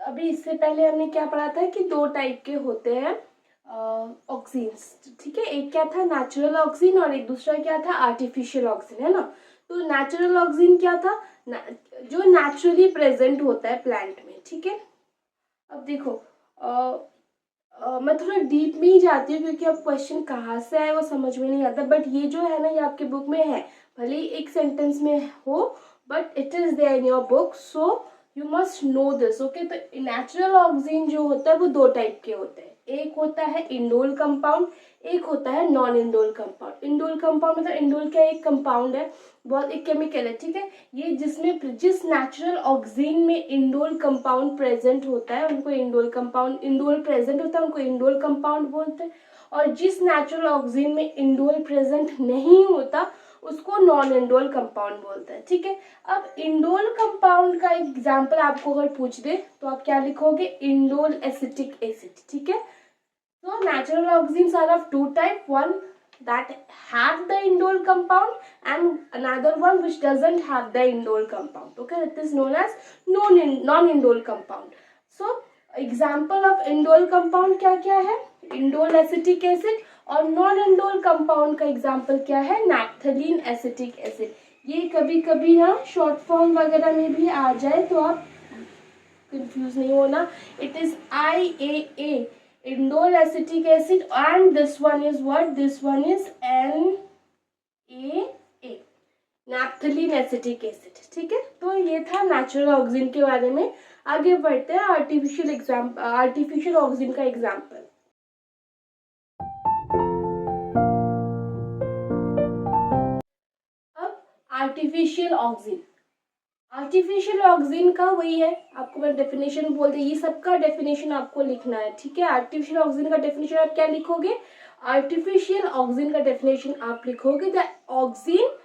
अभी इससे पहले हमने क्या पढ़ा था कि दो टाइप के होते हैं ऑक्सीन्स, ठीक है। एक क्या था, नेचुरल ऑक्सीन, और एक दूसरा क्या था, आर्टिफिशियल ऑक्सीन, है ना। तो नेचुरल ऑक्सीन क्या था, जो नेचुरली प्रेजेंट होता है प्लांट में, ठीक है। अब देखो मैं थोड़ा डीप में ही जाती हूँ क्योंकि अब क्वेश्चन कहाँ से आए वो समझ में नहीं आता, बट ये जो है ना, ये आपके बुक में है, भले ही एक सेंटेंस में हो, but it is there in your book, so you must know this, okay. तो नेचुरल ऑक्सीजन जो होता है वो दो टाइप के होते हैं, एक होता है इंडोल कंपाउंड, एक होता है non indole compound. Indole compound मतलब इंडोल क्या एक कंपाउंड है, बहुत एक केमिकल है, ठीक है। ये जिस नेचुरल ऑक्सीजन में इंडोल कंपाउंड प्रेजेंट होता है उनको इंडोल कंपाउंड, इंडोल प्रेजेंट होता है उनको इंडोल कंपाउंड बोलते हैं, और जिस नेचुरल ऑक्सीजन में इंडोल प्रेजेंट नहीं होता उसको नॉन इंडोल कंपाउंड बोलते हैं, ठीक है। अब इंडोल कंपाउंड का एग्जाम्पल आपको अगर पूछ दे तो आप क्या लिखोगे, इंडोल एसिटिक एसिड, ठीक है। So natural oxygens are of two type, one that have the indole compound and another one which doesn't have the indole compound. Okay, it is known as non-indole compound. So example of indole compound क्या क्या है, indole acetic acid, और non-indole compound का example क्या है, naphthalene acetic acid. ये कभी कभी ना शॉर्ट फॉर्म वगैरह में भी आ जाए तो आप कंफ्यूज नहीं होना, it is IAA, indole acetic acid, and this one is what, this one is NAA, naphthalene acetic acid, ठीक है। तो ये था नेचुरल ऑक्सीजन के बारे में। आगे बढ़ते हैं आर्टिफिशियल ऑक्सीजन का एग्जाम्पल। अब आर्टिफिशियल ऑक्सीजन, आर्टिफिशियल ऑक्सीजन का वही है, आपको मैं डेफिनेशन बोल दी, ये सबका डेफिनेशन आपको लिखना है, ठीक है। आर्टिफिशियल ऑक्सीजन का डेफिनेशन आप क्या लिखोगे, आर्टिफिशियल ऑक्सीजन का डेफिनेशन आप लिखोगे द ऑक्सीजन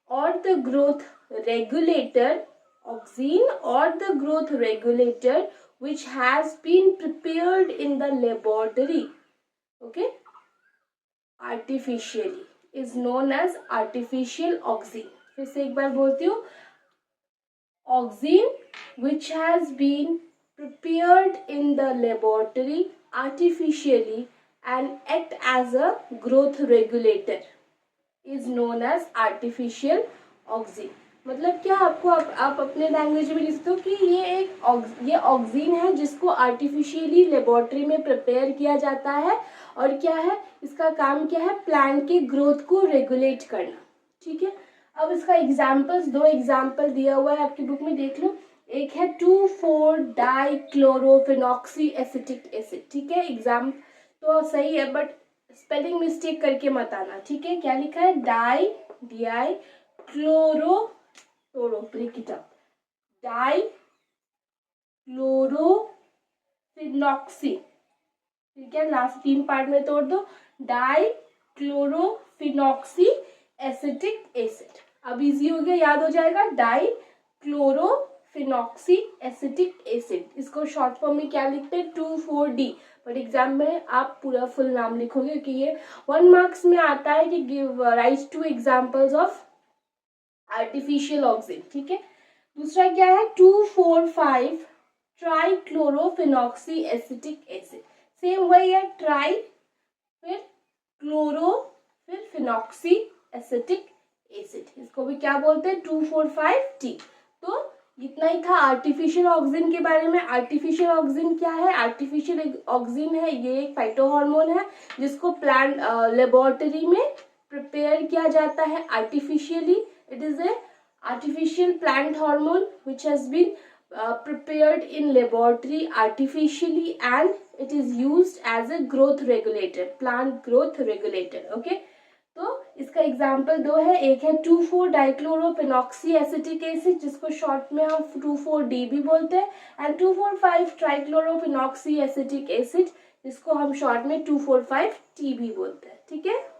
और द ग्रोथ रेगुलेटर, ऑक्सीजन और the growth regulator which has been prepared in the laboratory, okay, artificially is known as artificial oxygen। फिर से एक बार बोलती हूँ, oxygen which has been prepared in the laboratory artificially and act as a growth regulator is known as artificial oxygen। मतलब क्या, आपको आप अपने लैंग्वेज में लिख सकते हो कि ये ऑक्सीजन है जिसको आर्टिफिशियली लेबोरेटरी में प्रिपेयर किया जाता है, और क्या है इसका काम, क्या है, प्लांट के ग्रोथ को रेगुलेट करना, ठीक है। अब इसका एग्जाम्पल्स, दो एग्जाम्पल दिया हुआ है आपकी बुक में, देख लो। एक है 2,4-डाइक्लोरोफिनॉक्सी एसिटिक एसिड, ठीक है। एग्जाम तो सही है बट स्पेलिंग मिस्टेक करके मत आना, ठीक है। क्या लिखा है, डाई क्लोरो, तोड़ो ब्रेक इट अप, डाई क्लोरोफिनॉक्सी, ठीक है, लास्ट तीन पार्ट में तोड़ दो, डाई क्लोरोफिनॉक्सी एसिटिक एसिड। अब इजी हो गया, याद हो जाएगा, डाई क्लोरोफिनॉक्सी एसिटिक एसिड, इसको शॉर्ट फॉर्म में क्या लिखते हैं, 2,4-D, बट एग्जाम में आप पूरा फुल नाम लिखोगे क्योंकि ये 1 मार्क्स में आता है कि give right 2 examples of artificial oxygen, ठीक है। दूसरा क्या है, 2,4,5 ट्राइक्लोरोफिनॉक्सी एसिटिक एसिड, सेम वही है, ट्राई फिर क्लोरो फिर फिनॉक्सी एसिटिक एसिड, इसको भी क्या बोलते हैं, 2,4,5-T। तो इतना ही था आर्टिफिशियल ऑक्सीजन के बारे में। आर्टिफिशियल ऑक्सीजन क्या है, आर्टिफिशियल ऑक्सीजन है ये एक फाइटो हार्मोन है जिसको प्लांट लेबोरेटरी में प्रिपेयर किया जाता है artificially. It is a artificial plant hormone which has been prepared in laboratory artificially, and it is used as a growth regulator, plant growth regulator, okay। तो इसका example दो है, एक है 2,4-डाइक्लोरोफिनॉक्सी एसिटिक एसिड जिसको शॉर्ट में हम 2,4-D भी बोलते हैं, एंड 2,4,5 ट्राइक्लोरोफिनॉक्सी एसिटिक एसिड जिसको हम शॉर्ट में 2,4,5-T भी बोलते हैं, ठीक है।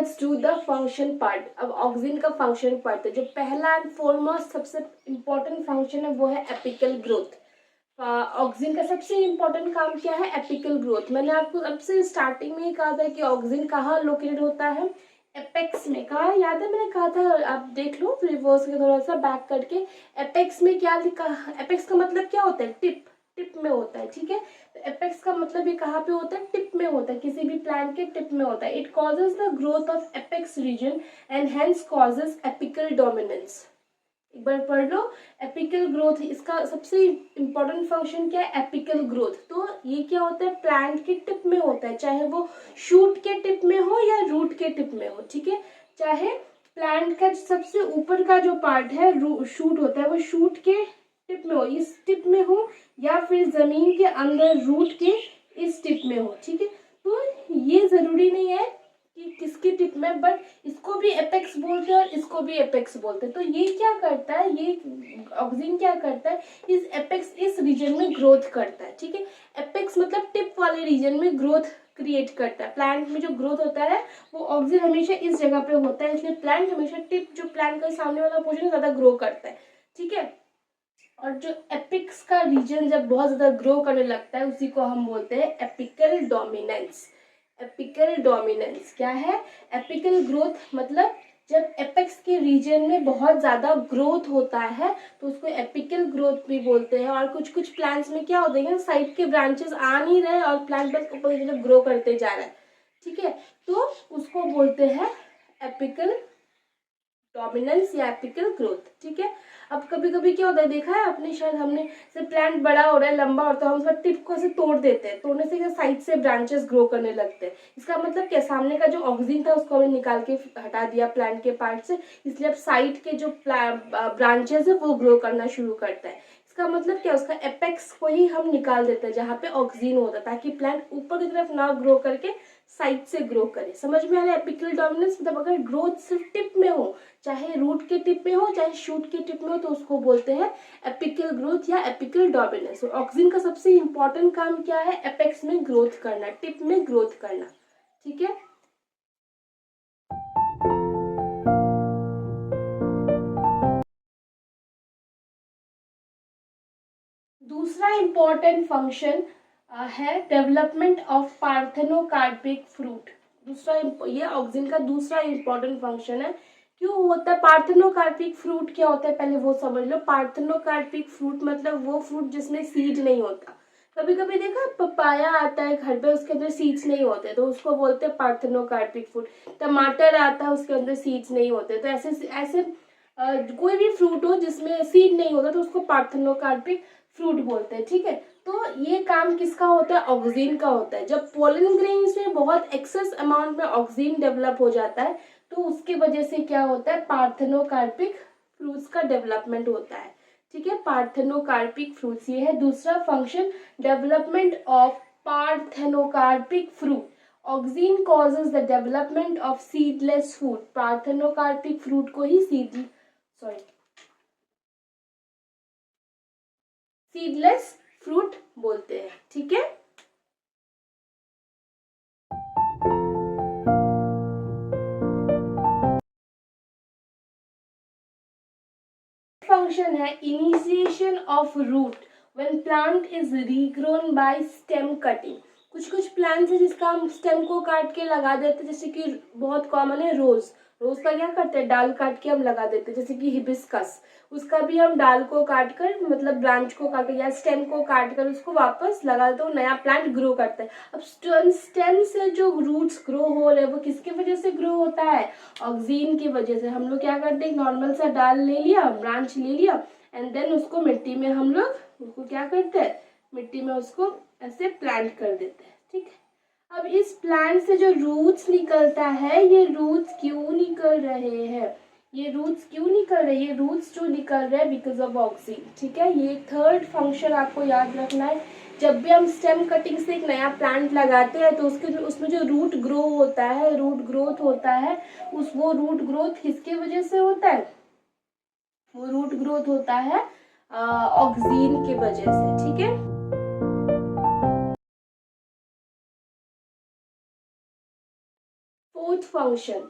Let's do the function part. अब ऑक्सिन का फंक्शन पार्ट है, जो पहला एंड फॉरमोस्ट सबसे इम्पोर्टेंट फंक्शन है वो है एपिकल ग्रोथ। ऑक्सिन का सबसे इम्पोर्टेंट काम क्या है? Apical growth. मैंने आपको अब से स्टार्टिंग में ही कहा था कि ऑक्सिन कहाँ लोकेटेड होता है? एपेक्स में। कहा याद है? मैंने कहा था, आप देख लो रिवर्स के थोड़ा सा बैक करके। एपेक्स में क्या लिखा? एपेक्स का मतलब क्या होता है? टिप। टिप में होता है, ठीक है। तो एपेक्स का मतलब ये कहाँ पे होता है? टिप में होता है, किसी भी प्लांट के टिप में होता है। It causes the growth of apex region and hence causes apical dominance. एक बार पढ़ लो, एपिकल ग्रोथ। इसका सबसे इम्पोर्टेंट फंक्शन क्या है? Apical growth. तो ये क्या होता है? प्लांट के टिप में होता है, चाहे वो शूट के टिप में हो या रूट के टिप में हो, ठीक है। चाहे प्लांट का सबसे ऊपर का जो पार्ट है शूट होता है, वो शूट के टिप में हो, इस टिप में हो, या फिर जमीन के अंदर रूट के इस टिप में हो, ठीक है। तो ये जरूरी नहीं है कि किसकी टिप में, बट इसको भी एपेक्स बोलते हैं और इसको भी एपेक्स बोलते हैं। तो ये क्या करता है? ये ऑक्सिन क्या करता है? इस एपेक्स इस रीजन में ग्रोथ करता है, ठीक है। एपेक्स मतलब टिप वाले रीजन में ग्रोथ क्रिएट करता है। प्लांट में जो ग्रोथ होता है वो ऑक्सिन हमेशा इस जगह पे होता है, इसलिए प्लांट हमेशा टिप, जो प्लांट का सामने वाला पोर्शन है, ज्यादा ग्रो करता है, ठीक है। और जो एपिक्स का रीजन जब बहुत ज्यादा ग्रो करने लगता है, उसी को हम बोलते हैं एपिकल डोमिनेंस। एपिकल डोमिनेंस क्या है? एपिकल ग्रोथ मतलब जब एपेक्स के रीजन में बहुत ज्यादा ग्रोथ होता है तो उसको एपिकल ग्रोथ भी बोलते हैं। और कुछ कुछ प्लांट्स में क्या होता है, साइड के ब्रांचेस आ नहीं रहे और प्लांट बस ऊपर की तरफ ग्रो करते जा रहा है, ठीक है, तो उसको बोलते हैं एपिकल डोमिनेंस या एपिकल ग्रोथ, ठीक है। अब कभी कभी क्या होता है, देखा है आपने, शायद हमने, से प्लांट बड़ा हो रहा है, लंबा होता है, हम उसका टिप को ऐसे तोड़ देते हैं। तोड़ने से क्या, साइड से ब्रांचेस ग्रो करने लगते हैं। इसका मतलब क्या, सामने का जो ऑक्सीजन था उसको हमने निकाल के हटा दिया प्लांट के पार्ट से, इसलिए अब साइड के जो ब्रांचेस है वो ग्रो करना शुरू करता है। इसका मतलब क्या, उसका एपेक्स को ही हम निकाल देते हैं जहाँ पे ऑक्सीजन होता है, ताकि प्लांट ऊपर की तरफ ना ग्रो करके साइड से ग्रो करे। समझ में आ रहा है? एपिकल डोमिनेंस मतलब अगर ग्रोथ सिर्फ टिप में हो, चाहे रूट के टिप में हो चाहे शूट के टिप में हो, तो उसको बोलते हैं एपिकल ग्रोथ या एपिकल डोमिनेंस। और ऑक्सीजन का सबसे इंपॉर्टेंट काम क्या है? एपेक्स में ग्रोथ करना, टिप में ग्रोथ करना, ठीक है। दूसरा इंपॉर्टेंट फंक्शन है डेवलपमेंट ऑफ पार्थेनोकार्पिक फ्रूट। दूसरा, ये ऑक्सीजन का दूसरा इंपॉर्टेंट फंक्शन है। क्यों होता है? पार्थेनोकार्पिक फ्रूट क्या होता है पहले वो समझ लो। पार्थेनोकार्पिक फ्रूट मतलब वो फ्रूट जिसमें सीड नहीं होता। कभी कभी देखा पपाया आता है घर पे, उसके अंदर सीड्स नहीं होते, तो उसको बोलते हैं पार्थेनोकार्पिक फ्रूट। टमाटर आता है, उसके अंदर सीड्स नहीं होते। तो ऐसे ऐसे कोई भी फ्रूट हो जिसमें सीड नहीं होता तो उसको पार्थेनोकार्पिक फ्रूट बोलते हैं, ठीक है। तो ये काम किसका होता है? ऑक्सीन का होता है। जब पोलन ग्रेन्स में बहुत एक्सेस अमाउंट में ऑक्सीन डेवलप हो जाता है तो उसकी वजह से क्या होता है? पार्थेनोकार्पिक फ्रूट्स का डेवलपमेंट होता है, ठीक है। पार्थेनोकार्पिक फ्रूट्स, ये है दूसरा function, development of parthenocarpic fruit. Oxygen causes the development of seedless fruit. Parthenocarpic fruit को ही सीडलेस फ्रूट बोलते हैं, ठीक है। फंक्शन है initiation of root when plant is regrown by stem cutting. कुछ कुछ प्लांट्स है जिसका हम स्टेम को काट के लगा देते हैं, जैसे कि बहुत कॉमन है रोज। रोज का क्या करते हैं? डाल काट के हम लगा देते हैं। जैसे कि हिबिस्कस, उसका भी हम डाल को काट कर, मतलब ब्रांच को काट कर या स्टेम को काट कर उसको वापस लगा देते हैं, नया प्लांट ग्रो करता है। अब स्टेम से जो रूट्स ग्रो हो रहे हैं वो किसकी वजह से ग्रो होता है? ऑक्सीन की वजह से। हम लोग क्या करते हैं, नॉर्मल सा डाल ले लिया, ब्रांच ले लिया, एंड देन उसको मिट्टी में हम लोग उसको क्या करते हैं, मिट्टी में उसको ऐसे प्लांट कर देते हैं, ठीक है। अब इस प्लांट से जो रूट्स निकलता है, ये रूट्स क्यों निकल रहे हैं? ये रूट्स क्यों निकल रहे हैं? ये रूट्स जो निकल रहे हैं बिकॉज ऑफ ऑक्सीन, ठीक है। ये थर्ड फंक्शन आपको याद रखना है। जब भी हम स्टेम कटिंग से एक नया प्लांट लगाते हैं तो उसमें जो रूट ग्रो होता है, रूट ग्रोथ होता है, वो रूट ग्रोथ किसके वजह से होता है? वो रूट ग्रोथ होता है ऑक्सीन की वजह से, ठीक है। Fourth function,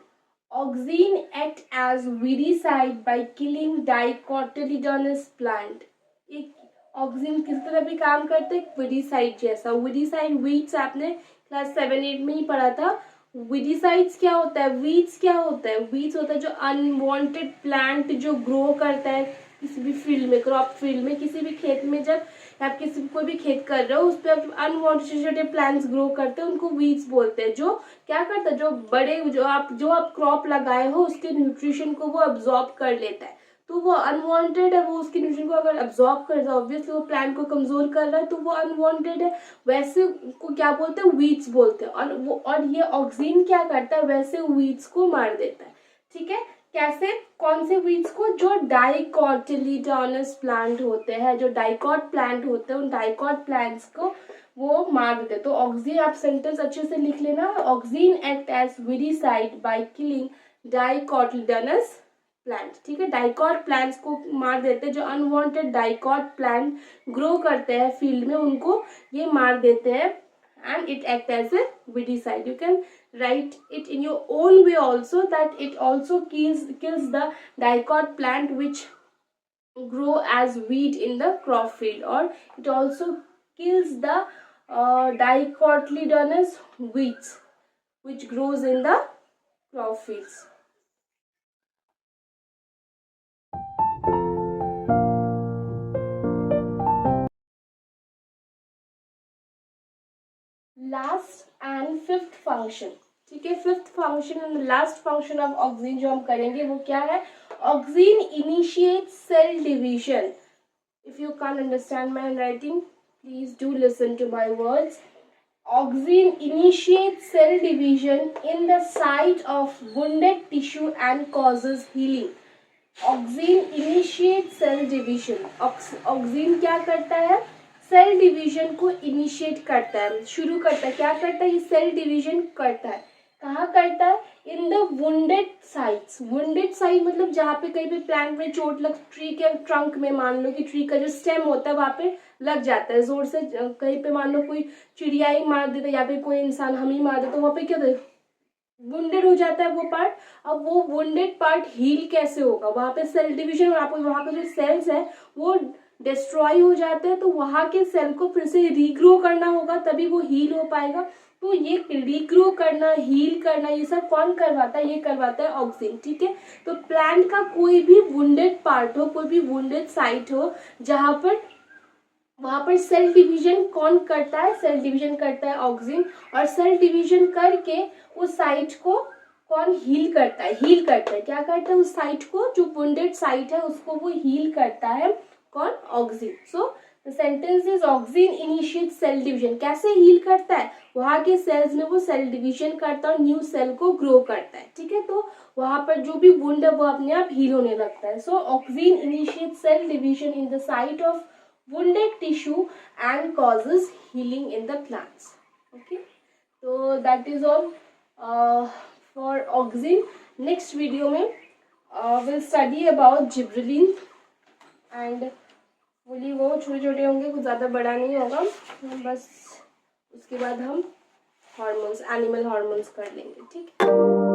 auxin act as weedicide by killing dicotyledonous plant. एक ऑक्सीन किस तरह भी काम करते हैं, वीडिसाइड जैसा। वीडिसाइड वीड्स आपने क्लास 7-8 में ही पढ़ा था। वीडिसाइड्स क्या होता है, वीड्स क्या होता है, वीड्स होता है जो अनवांटेड प्लांट जो ग्रो करता है किसी भी फील्ड में, क्रॉप फील्ड में, किसी भी खेत में। जब आप किसी कोई भी खेत कर रहे हो उस पर अनवांटेड छोटे छोटे प्लांट्स ग्रो करते हैं, उनको वीड्स बोलते हैं। जो क्या करता है, जो बड़े जो आप क्रॉप लगाए हो उसके न्यूट्रिशन को वो अब्जॉर्ब कर लेता है। तो वो अनवांटेड है, वो उसके न्यूट्रिशन को अगर अब्जॉर्ब कर रहा है ऑब्वियसली वो प्लांट को कमजोर कर रहा है, तो वो अनवांटेड है। वैसे को क्या बोलते हैं, वीड्स बोलते हैं। और ये ऑक्सीन क्या करता है, वैसे वीड्स को मार देता है। ठीक है, कैसे, कौन से वीड्स को, जो डाइकोटिलीडोनस प्लांट होते हैं, जो डाइकॉट प्लांट होते हैं, उन डाइकॉट प्लांट्स को वो मार देते हैं। तो ऑक्सीन, आप सेंटेंस अच्छे से लिख लेना, auxin act as weedicide by killing dicotyledonous plant. ठीक है, डाइकॉट प्लांट्स को मार देते हैं, जो अनवांटेड डाइकॉट प्लांट ग्रो करते हैं फील्ड में उनको ये मार देते हैं। and it act as a weedicide. You can write it in your own way also, that it also kills the dicot plant which grow as weed in the crop field, or it also kills the dicotyledonous weeds which grows in the crop fields. Last and fifth function. ठीक है, fifth function and last function of auxin जो हम करेंगे वो क्या है, auxin initiate cell division. If you can understand my writing please do listen to my words. Auxin initiate cell division in the site of wounded tissue and causes healing. Auxin initiate cell division. Auxin क्या करता है, cell division को initiate करता है, शुरू करता है। क्या करता है, ये सेल डिवीजन करता है। कहाँ करता है, in the wounded sites. Wounded site मतलब जहाँ पे कहीं पे प्लांट में चोट लग, ट्री के ट्रंक में, मान लो कि ट्री का जो स्टेम होता है वहाँ पे लग जाता है जोर से, कहीं पे मान लो कोई चिड़िया ही मार देता है या फिर कोई इंसान हम ही मार देता, तो वहाँ पे क्या वुंडेड हो जाता है वो पार्ट। अब वो वुंडेड पार्ट हील कैसे होगा, वहाँ पे सेल डिवीजन, वहाँ पे जो सेल्स है वो डिस्ट्रॉय हो जाते हैं, तो वहाँ के सेल को फिर से रीग्रो करना होगा, तभी वो हील हो पाएगा। तो ये रीग्रो करना, हील करना, ये सब कौन करवाता है, ये करवाता है ऑक्सीन। ठीक है, तो प्लांट का कोई भी वुंडेड पार्ट हो, कोई भी वुंडेड साइट हो जहाँ पर, वहां पर सेल डिवीजन कौन करता है, सेल डिवीजन करता है ऑक्सीन। और सेल डिवीजन करके उस साइट को कौन हील करता है, हील करता है। क्या करता है, उस साइट को, जो वुंडेड साइट है उसको वो हील करता है, कौन, auxin. So the sentence is auxin initiate cell division. कैसे हील करता है, वहां के सेल्स में वो सेल डिवीजन करता है और न्यू सेल को ग्रो करता है। ठीक है, तो वहां पर जो भी वुंड है वो अपने आप हील होने लगता है। So auxin initiate cell division in the site of wounded tissue and causes healing in the plants. Okay, so that is all for auxin. Next video में we'll study about gibberellin and बोली वो छोटे छोटे होंगे, कुछ ज़्यादा बड़ा नहीं होगा, बस उसके बाद हम हार्मोन्स, एनिमल हार्मोन्स कर लेंगे। ठीक है।